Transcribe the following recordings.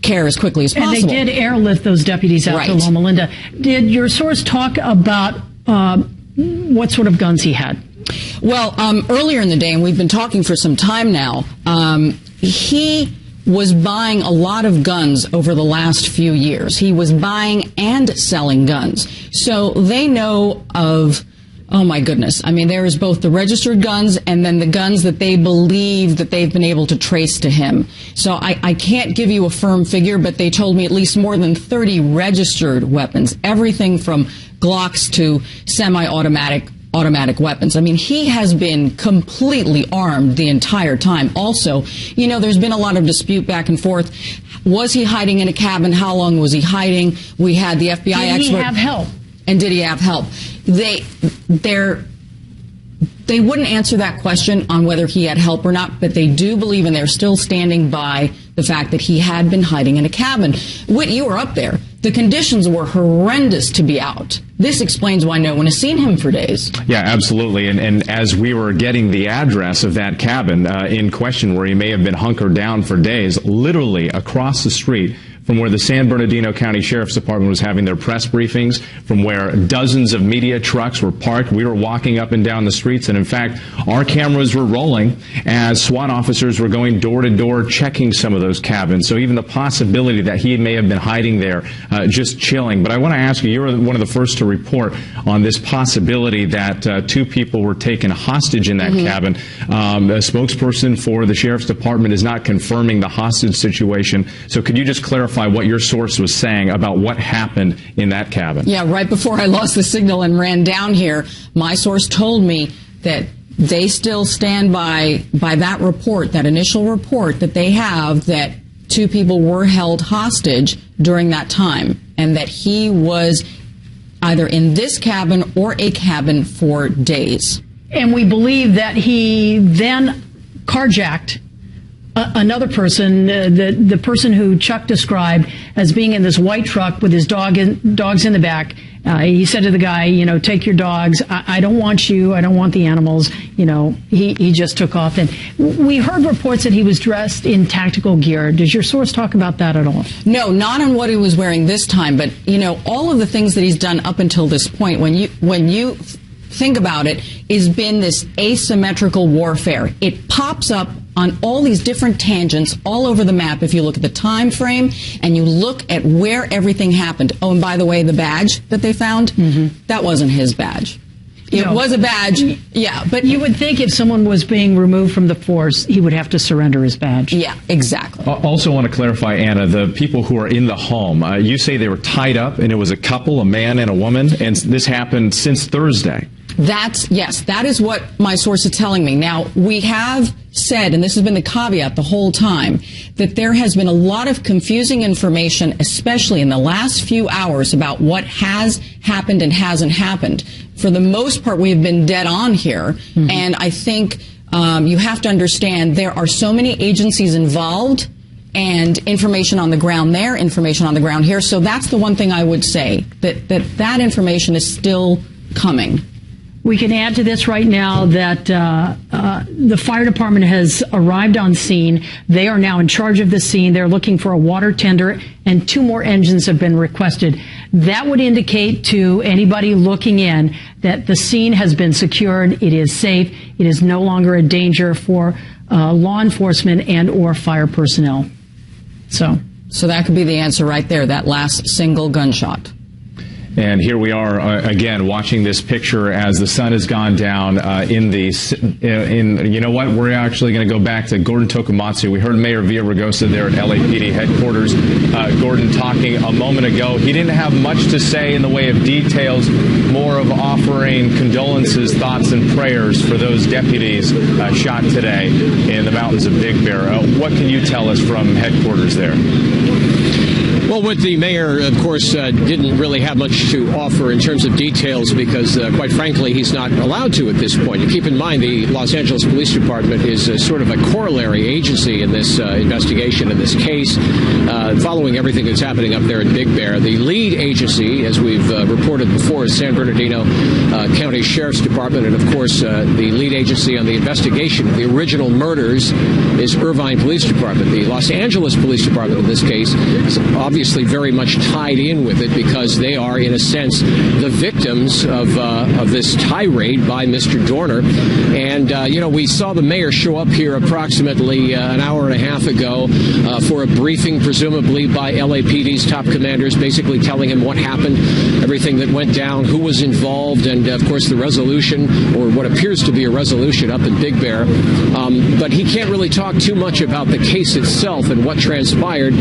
care as quickly as possible. And they did airlift those deputies out to Loma Linda. Did your source talk about what sort of guns he had? Well, earlier in the day, and we've been talking for some time now, he was buying a lot of guns over the last few years. He was buying and selling guns. So they know of, oh my goodness, I mean, there is both the registered guns and then the guns that they believe that they've been able to trace to him. So I can't give you a firm figure, but they told me at least more than 30 registered weapons, everything from Glocks to semi-automatic weapons. I mean, he has been completely armed the entire time. Also, you know, there's been a lot of dispute back and forth. Was he hiding in a cabin? How long was he hiding? We had the FBI expert. Did he have help? And did he have help? They wouldn't answer that question on whether he had help or not, but they do believe, and they're still standing by the fact that he had been hiding in a cabin. Whit, you were up there. The conditions were horrendous to be out. This explains why no one has seen him for days. Yeah, absolutely. And as we were getting the address of that cabin in question where he may have been hunkered down for days, literally across the street from where the San Bernardino County Sheriff's Department was having their press briefings, from where dozens of media trucks were parked. We were walking up and down the streets, and in fact, our cameras were rolling as SWAT officers were going door to door checking some of those cabins. So even the possibility that he may have been hiding there, just chilling. But I want to ask you, you were one of the first to report on this possibility that two people were taken hostage in that cabin. A spokesperson for the Sheriff's Department is not confirming the hostage situation. So could you just clarify what your source was saying about what happened in that cabin? Yeah, right before I lost the signal and ran down here, my source told me that they still stand by that report, that initial report that they have, that two people were held hostage during that time, and that he was either in this cabin or a cabin for days. And we believe that he then carjacked another person, the person who Chuck described as being in this white truck with his dogs in the back. He said to the guy, you know, take your dogs. I don't want you. I don't want the animals. You know, he just took off. And we heard reports that he was dressed in tactical gear. Does your source talk about that at all? No, not on what he was wearing this time. But, you know, all of the things that he's done up until this point, when you think about it, has been this asymmetrical warfare. It pops up on all these different tangents all over the map if you look at the time frame and you look at where everything happened. Oh, and by the way, the badge that they found, that wasn't his badge. It was a badge, yeah. But you would think if someone was being removed from the force, he would have to surrender his badge. Yeah, exactly. Also want to clarify, Anna, the people who are in the home, you say they were tied up and it was a couple, a man and a woman, and this happened since Thursday. Yes, that is what my source is telling me. Now, we have said, and this has been the caveat the whole time, that there has been a lot of confusing information, especially in the last few hours, about what has happened and hasn't happened. For the most part, we have been dead on here, and I think you have to understand there are so many agencies involved, and information on the ground there, information on the ground here. So that's the one thing I would say, that information is still coming. We can add to this right now that the fire department has arrived on scene. They are now in charge of the scene. They're looking for a water tender, and 2 more engines have been requested. That would indicate to anybody looking in that the scene has been secured. It is safe. It is no longer a danger for law enforcement and or fire personnel. So that could be the answer right there, that last single gunshot. And here we are again watching this picture as the sun has gone down you know what, we're actually going to go back to Gordon Tokumatsu. We heard Mayor Villaraigosa there at LAPD headquarters. Gordon talking a moment ago. He didn't have much to say in the way of details, more of offering condolences, thoughts, and prayers for those deputies shot today in the mountains of Big Bear. What can you tell us from headquarters there? Well, what the mayor, of course, didn't really have much to offer in terms of details because, quite frankly, he's not allowed to at this point. And keep in mind, the Los Angeles Police Department is sort of a corollary agency in this investigation, in this case, following everything that's happening up there in Big Bear. The lead agency, as we've reported before, is San Bernardino County Sheriff's Department. And, of course, the lead agency on the investigation of the original murders is Irvine Police Department. The Los Angeles Police Department, in this case, is obviously very much tied in with it because they are, in a sense, the victims of this tirade by Mr. Dorner. And, we saw the mayor show up here approximately an hour and a half ago for a briefing, presumably by LAPD's top commanders, basically telling him what happened, everything that went down, who was involved, and, of course, the resolution, or what appears to be a resolution up in Big Bear. But he can't really talk too much about the case itself and what transpired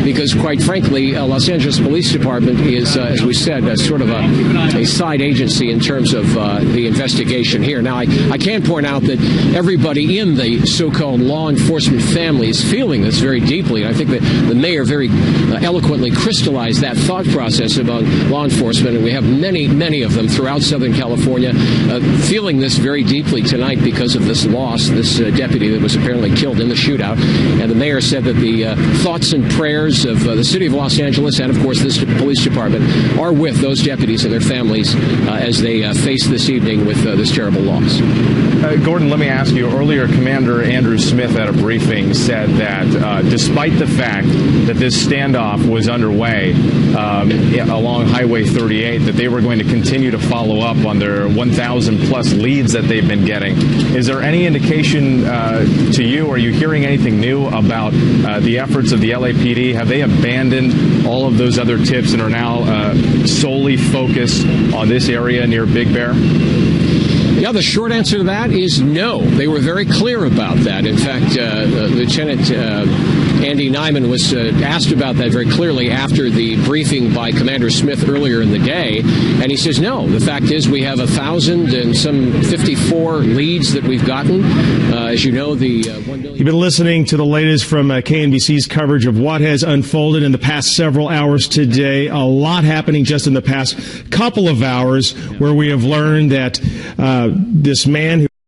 because, quite frankly, Los Angeles Police Department is, as we said, sort of a side agency in terms of the investigation here. Now, I can point out that everybody in the so-called law enforcement family is feeling this very deeply. And I think that the mayor very eloquently crystallized that thought process among law enforcement, and we have many, many of them throughout Southern California feeling this very deeply tonight because of this loss, this deputy that was apparently killed in the shootout. And the mayor said that the thoughts and prayers of the city of Los Angeles and, of course, this police department are with those deputies and their families as they face this evening with this terrible loss. Gordon, let me ask you, earlier Commander Andrew Smith at a briefing said that despite the fact that this standoff was underway along Highway 38, that they were going to continue to follow up on their 1,000 plus leads that they've been getting. Is there any indication to you, are you hearing anything new about the efforts of the LAPD? Have they abandoned all of those other tips and are now solely focused on this area near Big Bear? Yeah, the short answer to that is no. They were very clear about that. In fact, Lieutenant Andy Nyman was asked about that very clearly after the briefing by Commander Smith earlier in the day, and he says, no, the fact is we have 1,000 and some 54 leads that we've gotten. As you know, the $1 billion... You've been listening to the latest from KNBC's coverage of what has unfolded in the past several hours today. A lot happening just in the past couple of hours where we have learned that this man who